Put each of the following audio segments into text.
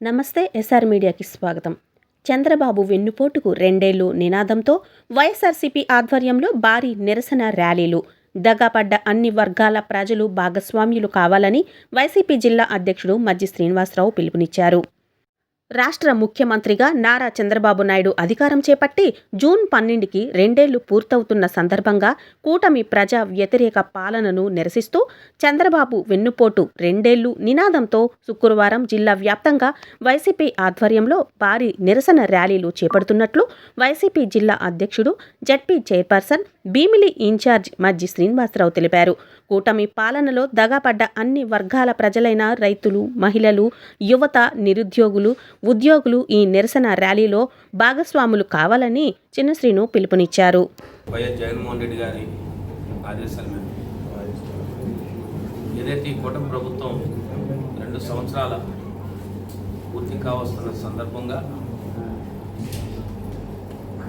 నమస్తే. ఎస్ఆర్ మీడియాకి స్వాగతం. చంద్రబాబు వెన్నుపోటుకు 2 ఏళ్లు నినాదంతో వైఎస్ఆర్సీపీ ఆధ్వర్యంలో భారీ నిరసన ర్యాలీలు. దగాపడ్డ అన్ని వర్గాల ప్రజలు భాగస్వామ్యులు కావాలని వైసీపీ జిల్లా అధ్యక్షుడు మజ్జి శ్రీనివాసరావు పిలుపునిచ్చారు. రాష్ట్ర ముఖ్యమంత్రిగా నారా చంద్రబాబు నాయుడు అధికారం చేపట్టి జూన్ 12కి 2 ఏళ్లు పూర్తవుతున్న సందర్భంగా కూటమి ప్రజా వ్యతిరేక పాలనను నిరసిస్తూ చంద్రబాబు వెన్నుపోటు 2 ఏళ్లు నినాదంతో శుక్రవారం జిల్లా వ్యాప్తంగా వైసీపీ ఆధ్వర్యంలో భారీ నిరసన ర్యాలీలు చేపడుతున్నట్లు వైసీపీ జిల్లా అధ్యక్షుడు, జడ్పీ చైర్పర్సన్, భీమిలి ఇన్ఛార్జ్ మజ్జి శ్రీనివాసరావు తెలిపారు. కూటమి పాలనలో దగాపడ్డ అన్ని వర్గాల ప్రజలైన రైతులు, మహిళలు, యువత, నిరుద్యోగులు, ఉద్యోగులు ఈ నిరసన ర్యాలీలో భాగస్వాములు కావాలని చిన్నశ్రీను పిలుపునిచ్చారు. వైఎస్ జగన్మోహన్ రెడ్డి గారి ఆదేశాల మేరకు ఏదైతే ఈ కూటమి ప్రభుత్వం 2 సంవత్సరాల పూర్తి కావస్తున్న సందర్భంగా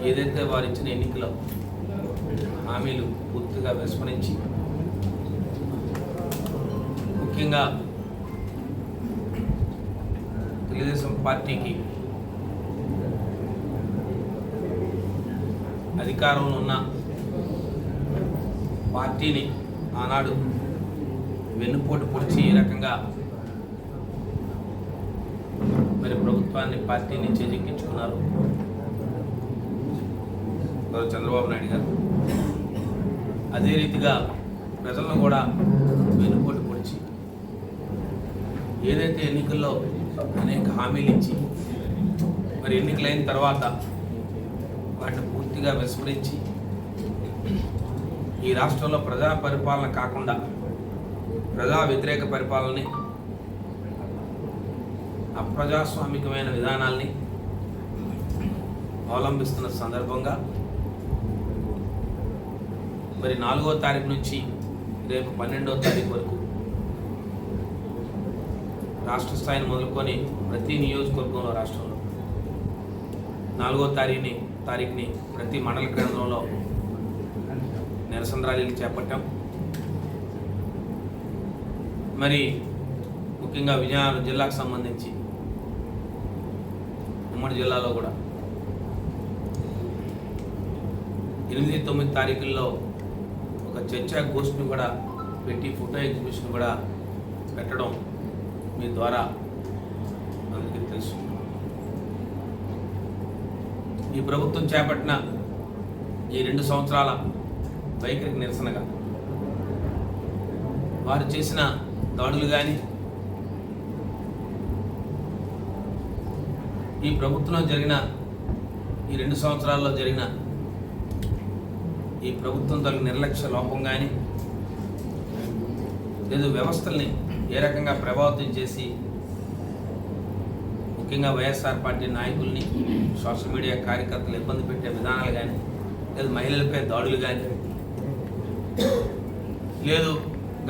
ఏదైతే వారు ఇచ్చిన ఎన్నికల హామీలు పూర్తిగా విస్మరించి ముఖ్యంగా తెలుగుదేశం పార్టీకి అధికారంలో ఉన్న పార్టీని ఆనాడు వెన్నుపోటు పొడిచి ఈ రకంగా మరి ప్రభుత్వాన్ని, పార్టీని చేజెక్కించుకున్నారు చంద్రబాబు నాయుడు గారు. అదే రీతిగా ప్రజలను కూడా వెన్నుపోటు పొడిచి ఏదైతే ఎన్నికల్లో అనేక హామీలు ఇచ్చి మరి ఎన్నికలైన తర్వాత వాటిని పూర్తిగా విస్మరించి ఈ రాష్ట్రంలో ప్రజా పరిపాలన కాకుండా ప్రజా వ్యతిరేక పరిపాలనని, అప్రజాస్వామికమైన విధానాల్ని అవలంబిస్తున్న సందర్భంగా మరి 4వ తారీఖు నుంచి రేపు 12వ తారీఖు వరకు రాష్ట్ర స్థాయిని మొదలుకొని ప్రతి నియోజకవర్గంలో రాష్ట్రంలో 4వ తారీఖుని ప్రతి మండల కేంద్రంలో నిరసన ర్యాలీలు చేపట్టాం. మరి ముఖ్యంగా విజయనగరం జిల్లాకు సంబంధించి ఉమ్మడి జిల్లాలో కూడా 8, 9 తారీఖుల్లో ఒక చర్చా గోష్ఠిని కూడా పెట్టి ఫోటో ఎగ్జిబిషన్ కూడా పెట్టడం మీ ద్వారా అందరికీ తెలుసు. ఈ ప్రభుత్వం చేపట్టిన ఈ 2 సంవత్సరాల వైఖరికి నిరసనగా వారు చేసిన దాడులు కానీ, ఈ ప్రభుత్వంలో జరిగిన ఈ 2 సంవత్సరాల్లో జరిగిన ఈ ప్రభుత్వం తగిన నిర్లక్ష్య లోపం కానీ, లేదు వ్యవస్థల్ని ఏ రకంగా ప్రభావితం చేసి ముఖ్యంగా వైఎస్ఆర్ పార్టీ నాయకుల్ని, సోషల్ మీడియా కార్యకర్తలు ఇబ్బంది పెట్టే విధానాలు కానీ, లేదు మహిళలపై దాడులు కానీ, లేదు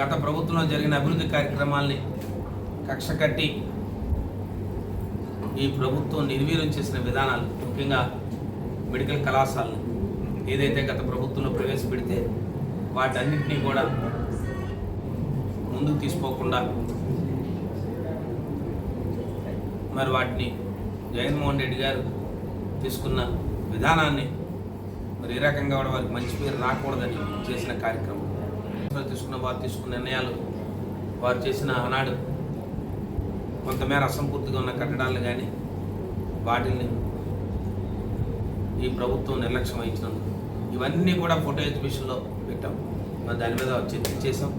గత ప్రభుత్వంలో జరిగిన అభివృద్ధి కార్యక్రమాల్ని కక్ష కట్టి ఈ ప్రభుత్వం నిర్వీర్యం చేసిన విధానాలు, ముఖ్యంగా మెడికల్ కళాశాలను ఏదైతే గత ప్రభుత్వంలో ప్రవేశపెడితే వాటన్నింటినీ కూడా ముందుకు తీసుకోకుండా మరి వాటిని జగన్మోహన్ రెడ్డి గారు తీసుకున్న విధానాన్ని మరి ఏ రకంగా కూడా వారికి మంచి పేరు రాకూడదని చేసిన కార్యక్రమం, వారు తీసుకున్న నిర్ణయాలు, వారు చేసిన ఆనాడు కొంతమేర అసంపూర్తిగా ఉన్న కట్టడాలను కానీ వాటిని ఈ ప్రభుత్వం నిర్లక్ష్యం వహించినందుకు ఇవన్నీ కూడా ఫోటో ఎగ్జిబిషన్లో పెట్టాం. మరి దాని మీద చర్చ చేసాం.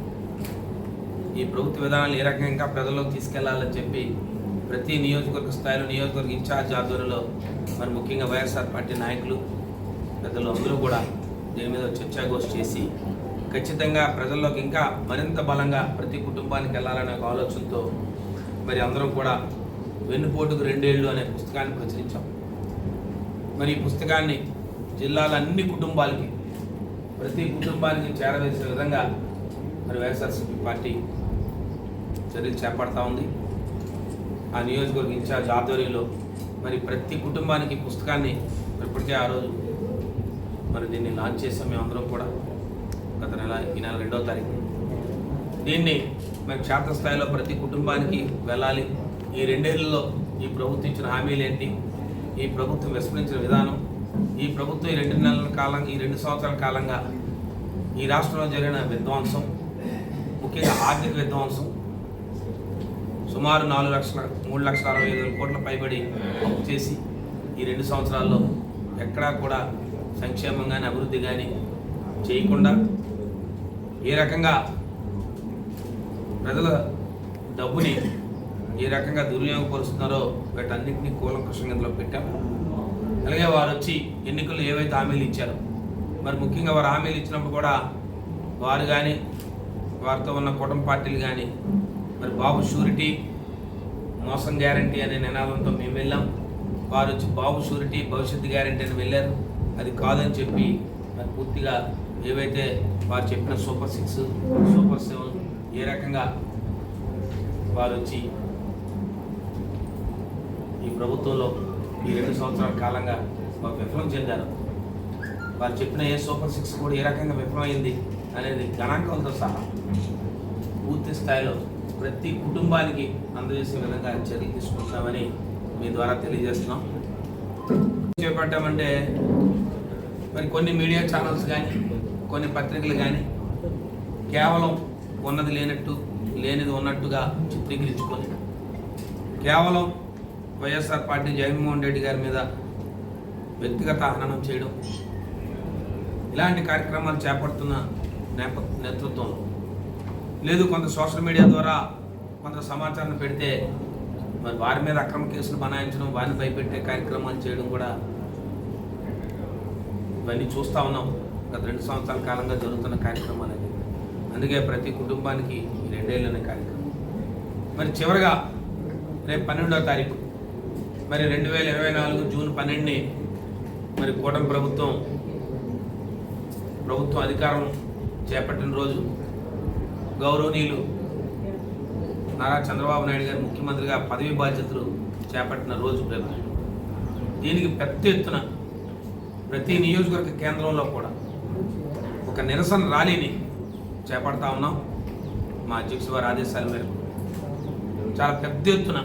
ఈ ప్రభుత్వ విధానాలు ఏ రకంగా ప్రజల్లోకి తీసుకెళ్లాలని చెప్పి ప్రతి నియోజకవర్గ స్థాయిలో నియోజకవర్గ ఇన్ఛార్జ్ ఆధ్వర్యంలో మరి ముఖ్యంగా వైఎస్ఆర్ పార్టీ నాయకులు, పెద్దలు అందరూ కూడా దీని మీద చర్చాగోష్ఠి చేసి ఖచ్చితంగా ప్రజల్లోకి ఇంకా మరింత బలంగా ప్రతి కుటుంబానికి వెళ్ళాలనే ఒక ఆలోచనతో మరి అందరం కూడా వెన్నుపోటుకు 2 ఏళ్లు అనే పుస్తకాన్ని ప్రచురించాం. మరి ఈ పుస్తకాన్ని జిల్లాల అన్ని కుటుంబాలకి, ప్రతి కుటుంబానికి చేరవేసే విధంగా మరి వైఎస్ఆర్సీపీ పార్టీ చర్యలు చేపడతా ఉంది. ఆ నియోజకవర్గ ఇన్ఛార్జ్ ఆధ్వర్యంలో మరి ప్రతి కుటుంబానికి పుస్తకాన్ని ఇప్పటికే ఆ రోజు మరి దీన్ని లాంచ్ చేసాం. మేమందరం కూడా గత నెల ఈ నెల 2వ తారీఖు దీన్ని మరి క్షేత్రస్థాయిలో ప్రతి కుటుంబానికి వెళ్ళాలి. ఈ 2 ఏళ్లలో ఈ ప్రభుత్వం ఇచ్చిన హామీలు ఏంటి, ఈ ప్రభుత్వం విస్మరించిన విధానం, ఈ ప్రభుత్వం ఈ 2 నెలల కాలం, ఈ 2 సంవత్సరాల కాలంగా ఈ రాష్ట్రంలో జరిగిన విధ్వంసం, ముఖ్యంగా ఆర్థిక విధ్వంసం, సుమారు 3,60,65,000 కోట్ల పైబడి అప్పు చేసి ఈ 2 సంవత్సరాల్లో ఎక్కడా కూడా సంక్షేమం కానీ అభివృద్ధి కానీ చేయకుండా ఏ రకంగా ప్రజల డబ్బుని ఏ రకంగా దుర్వినియోగపరుస్తున్నారో వీటన్నింటినీ కూలంకషంగా ఇందులో పెట్టాం. అలాగే వారు వచ్చి ఎన్నికల్లో ఏవైతే హామీలు ఇచ్చారో, మరి ముఖ్యంగా వారు హామీలు ఇచ్చినప్పుడు కూడా వారు కానీ వారితో ఉన్న కుటుంబ పార్టీలు కానీ మరి బాబు షూరిటీ మోసం గ్యారంటీ అనే నినాదంతో మేము వెళ్ళాం. వారు వచ్చి బాబు షూరిటీ భవిష్యత్తు గ్యారంటీ అని వెళ్ళారు. అది కాదని చెప్పి మరి పూర్తిగా ఏవైతే వారు చెప్పిన సూపర్ 6, సూపర్ 7 ఏ రకంగా వారు వచ్చి ఈ ప్రభుత్వంలో ఈ 2 సంవత్సరాల కాలంగా వారు విఫలం చెందారు. వారు చెప్పిన ఏ సూపర్ 6 కూడా ఏ రకంగా విఫలమైంది అనేది గణాంకంతో సహా పూర్తి స్థాయిలో ప్రతి కుటుంబానికి అందజేసే విధంగా చర్యలు తీసుకుంటామని మీ ద్వారా తెలియజేస్తున్నాం. చేపట్టామంటే మరి కొన్ని మీడియా ఛానల్స్ కానీ కొన్ని పత్రికలు కానీ కేవలం ఉన్నది లేనట్టు లేనిది ఉన్నట్టుగా చిత్రీకరించుకొని కేవలం వైఎస్ఆర్ పార్టీ జగన్మోహన్ రెడ్డి గారి మీద వ్యక్తిగత హననం చేయడం, ఇలాంటి కార్యక్రమాలు చేపడుతున్న నేతృత్వంలో లేదు కొంత సోషల్ మీడియా ద్వారా కొంత సమాచారం పెడితే మరి వారి మీద అక్రమ కేసులు బనాయించడం, వారిని భయపెట్టే కార్యక్రమాలు చేయడం కూడా ఇవన్నీ చూస్తూ ఉన్నాం. గత 2 సంవత్సరాల కాలంగా జరుగుతున్న కార్యక్రమాలు అది. అందుకే ప్రతి కుటుంబానికి ఈ 2 ఏళ్ళు అనే కార్యక్రమం. మరి చివరిగా రేపు 12వ తారీఖు మరి 2024 జూన్ 12ని మరి కూటమి ప్రభుత్వం అధికారం చేపట్టిన రోజు, గౌరవనీయులు నారా చంద్రబాబు నాయుడు గారు ముఖ్యమంత్రిగా పదవి బాధ్యతలు చేపట్టిన రోజు రేపు. దీనికి పెద్ద ఎత్తున ప్రతి నియోజకవర్గ కేంద్రంలో కూడా ఒక నిరసన ర్యాలీని చేపడతా ఉన్నాం. మా అధ్యక్షుడు వారి ఆదేశాల మేరకు చాలా పెద్ద ఎత్తున.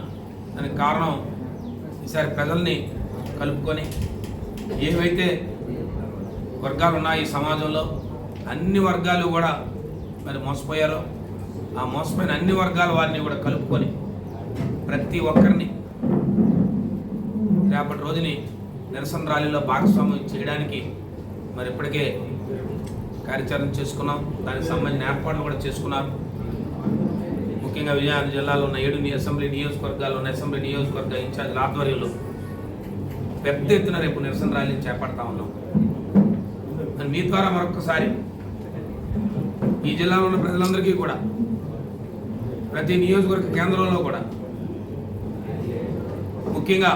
దానికి కారణం ఈసారి ప్రజల్ని కలుపుకొని ఏవైతే వర్గాలు ఉన్నాయి ఈ సమాజంలో అన్ని వర్గాలు కూడా మరి మోసపోయారో ఆ మోసపోయిన అన్ని వర్గాల వారిని కూడా కలుపుకొని ప్రతి ఒక్కరిని రేపటి రోజుని నిరసన ర్యాలీలో భాగస్వామ్యం చేయడానికి మరి ఇప్పటికే కార్యాచరణ చేసుకున్నాం. దానికి సంబంధించిన ఏర్పాట్లు కూడా చేసుకున్నారు. ముఖ్యంగా విజయనగరం జిల్లాలో ఉన్న 7 అసెంబ్లీ నియోజకవర్గాల్లో ఉన్న అసెంబ్లీ నియోజకవర్గ ఇన్ఛార్జీల ఆధ్వర్యంలో పెద్ద ఎత్తున రేపు నిరసన ర్యాలీ చేపడతా ఉన్నాం. మీ ద్వారా మరొకసారి ఈ జిల్లాలో ఉన్న ప్రజలందరికీ కూడా ప్రతి నియోజకవర్గ కేంద్రంలో కూడా ముఖ్యంగా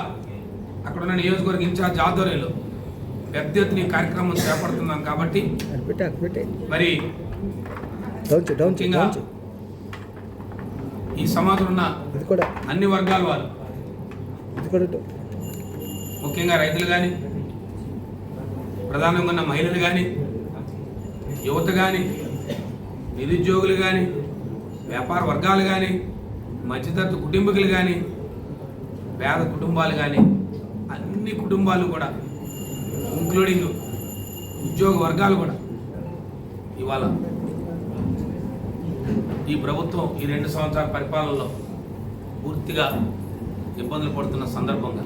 అక్కడ ఉన్న నియోజకవర్గ ఇన్ఛార్జ్ ఆధ్వర్యంలో పెద్ద ఎత్తున ఈ కార్యక్రమం చేపడుతున్నాం. కాబట్టి మరి ముఖ్యంగా ఈ సమాజంలో ఉన్న అన్ని వర్గాల వారు ముఖ్యంగా రైతులు కానీ, ప్రధానంగా ఉన్న మహిళలు కానీ, యువత కానీ, నిరుద్యోగులు కానీ, వ్యాపార వర్గాలు కానీ, మధ్యతరగతి కుటుంబీకులు కానీ, పేద కుటుంబాలు కానీ, అన్ని కుటుంబాలు కూడా ఇంక్లూడింగ్ ఉద్యోగ వర్గాలు కూడా ఇవాళ ఈ ప్రభుత్వం ఈ 2 సంవత్సరాల పరిపాలనలో పూర్తిగా ఇబ్బందులు పడుతున్న సందర్భంగా